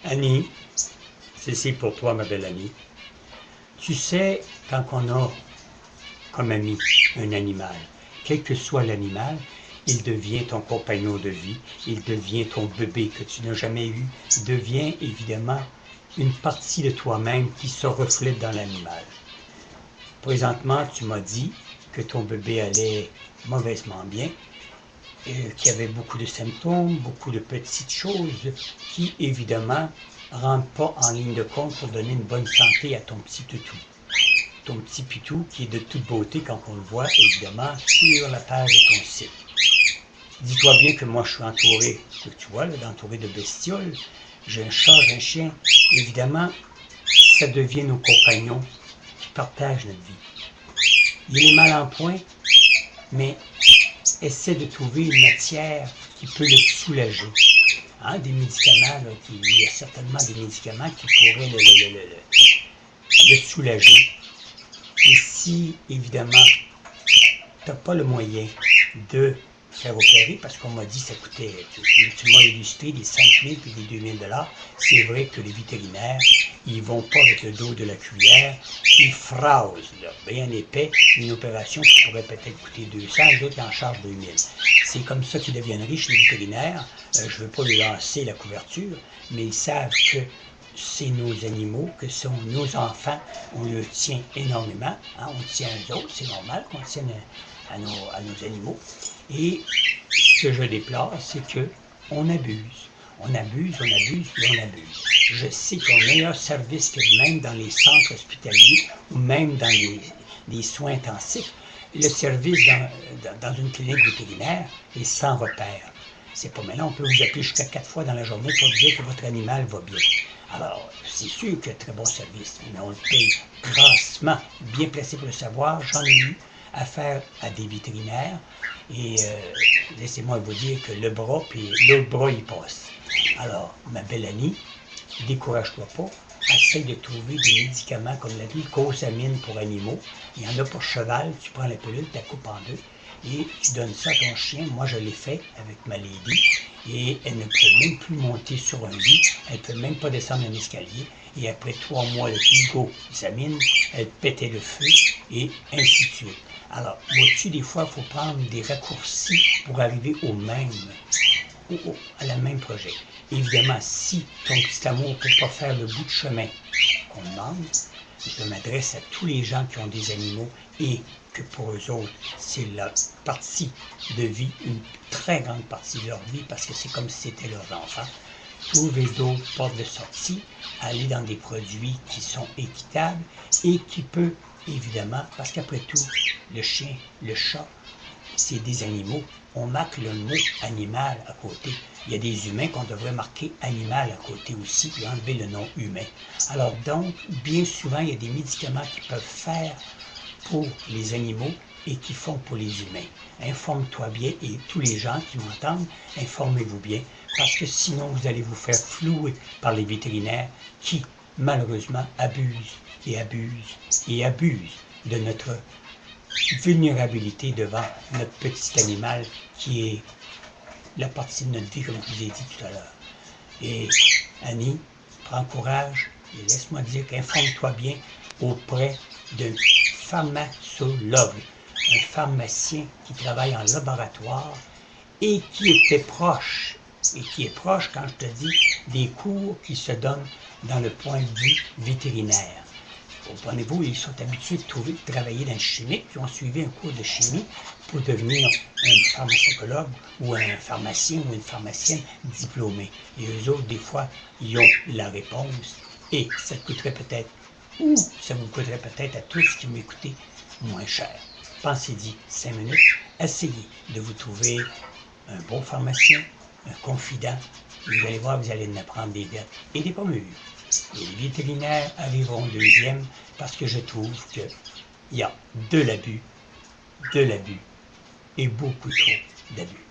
Annie, ceci pour toi, ma belle Annie. Tu sais, quand on a comme ami un animal, quel que soit l'animal, il devient ton compagnon de vie, il devient ton bébé que tu n'as jamais eu, il devient évidemment une partie de toi-même qui se reflète dans l'animal. Présentement, tu m'as dit que ton bébé allait mauvaisement bien, qu'il y avait beaucoup de symptômes, beaucoup de petites choses qui, évidemment, ne rentrent pas en ligne de compte pour donner une bonne santé à ton petit toutou. Ton petit pitou qui est de toute beauté quand on le voit, évidemment, sur la page de ton site. Dis-toi bien que moi, je suis entouré, tu vois, là, entouré de bestioles. J'ai un chat, j'ai un chien. Évidemment, ça devient nos compagnons qui partagent notre vie. Il est mal en point, mais essaie de trouver une matière qui peut le soulager. Hein, des médicaments, là, il y a certainement des médicaments qui pourraient le soulager. Et si, évidemment, tu n'as pas le moyen de faire opérer, parce qu'on m'a dit que ça coûtait, tu m'as illustré des 5 000 puis des 2 000 $, c'est vrai que les vétérinaires, ils vont pas avec le dos de la cuillère, ils phrasent, là, bien épais, une opération qui pourrait peut-être coûter 200, les autres qui en chargent 2 000. C'est comme ça qu'ils deviennent riches, les vétérinaires. Je ne veux pas lui lancer la couverture, mais ils savent que c'est nos animaux, que sont nos enfants, on le tient énormément, hein, on tient à eux autres, c'est normal qu'on tienne à nos animaux. Et ce que je déplore, c'est qu'on abuse. On abuse, on abuse, et on abuse. Je sais qu'on a un meilleur service que même dans les centres hospitaliers ou même dans les soins intensifs. Le service dans une clinique vétérinaire est sans repère. C'est pas maintenant, on peut vous appeler jusqu'à 4 fois dans la journée pour dire que votre animal va bien. Alors, c'est sûr qu'il y a très bon service, mais on le paye grassement, bien placé pour le savoir. J'en ai eu affaire à des vétérinaires et laissez-moi vous dire que le bras, puis l'autre bras, il passe. Alors, ma belle Annie, décourage-toi pas, essaye de trouver des médicaments comme la glucosamine pour animaux. Il y en a pour cheval, tu prends la pilule, tu la coupes en deux et tu donnes ça à ton chien. Moi, je l'ai fait avec ma lady et elle ne peut même plus monter sur un lit, elle ne peut même pas descendre un escalier. Et après 3 mois de glucosamine, elle pétait le feu et ainsi de suite. Alors, vois-tu, des fois, il faut prendre des raccourcis pour arriver à la même projet. Évidemment, si ton petit amour ne peut pas faire le bout de chemin qu'on demande, je m'adresse à tous les gens qui ont des animaux et que pour eux autres, c'est la partie de vie, une très grande partie de leur vie, parce que c'est comme si c'était leurs enfants. Trouver d'autres portes de sortie, aller dans des produits qui sont équitables et qui peuvent, évidemment, parce qu'après tout, le chien, le chat, c'est des animaux. On marque le mot animal à côté. Il y a des humains qu'on devrait marquer animal à côté aussi, puis enlever le nom humain. Alors donc, bien souvent, il y a des médicaments qui peuvent faire pour les animaux et qui font pour les humains. Informe-toi bien et tous les gens qui m'entendent, informez-vous bien, parce que sinon vous allez vous faire flouer par les vétérinaires qui, malheureusement, abusent et abusent et abusent de notre vulnérabilité devant notre petit animal qui est la partie de notre vie, comme je vous ai dit tout à l'heure. Et Annie, prends courage et laisse-moi dire qu'informe-toi bien auprès d'un pharmacologue, un pharmacien qui travaille en laboratoire et qui était proche, et qui est proche, quand je te dis, des cours qui se donnent dans le point de vue vétérinaire. Comprenez-vous, ils sont habitués de travailler dans le chimique, qui ont suivi un cours de chimie pour devenir un pharmacologue ou un pharmacien ou une pharmacienne diplômée. Et eux autres, des fois, ils ont la réponse et ça coûterait peut-être, ou ça vous coûterait peut-être à tous qui m'écoutez, moins cher. Pensez-y 5 minutes, essayez de vous trouver un bon pharmacien, un confident, et vous allez voir, vous allez en apprendre des vertes et des pas mûres. Et les vétérinaires arriveront deuxième parce que je trouve qu'il y a de l'abus et beaucoup trop d'abus.